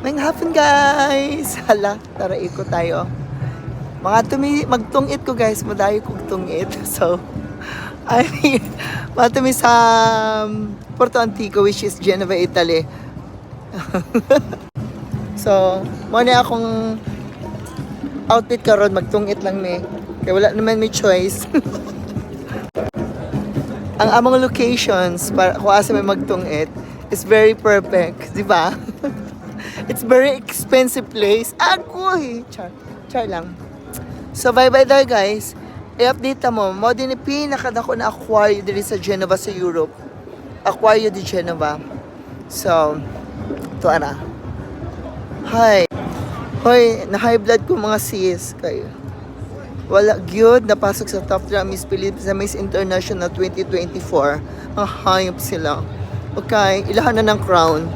May hapon guys! Hala, tara ikot tayo. Magtungit ko guys, madayo kong tungit. So, mga tumi sa Porto Antico which is Genova, Italy. So, muna akong outfit karon magtungit lang ni. Kaya wala naman may choice. Ang among locations para kung asa may magtungit is very perfect, di ba? It's very expensive place. Agoy! Char lang. So, bye-bye there, guys. I-update mo. Mo din ni pinakadako na aquario diri sa Genova sa Europe. Aquario di Genova. So, ito ana. Hi. Hoy, na-high blood ko mga sis. Kayo. Wala gyud napasok sa top 3 Miss Philippines sa Miss International 2024. Ang hayop sila. Okay, ilahan na ng crown.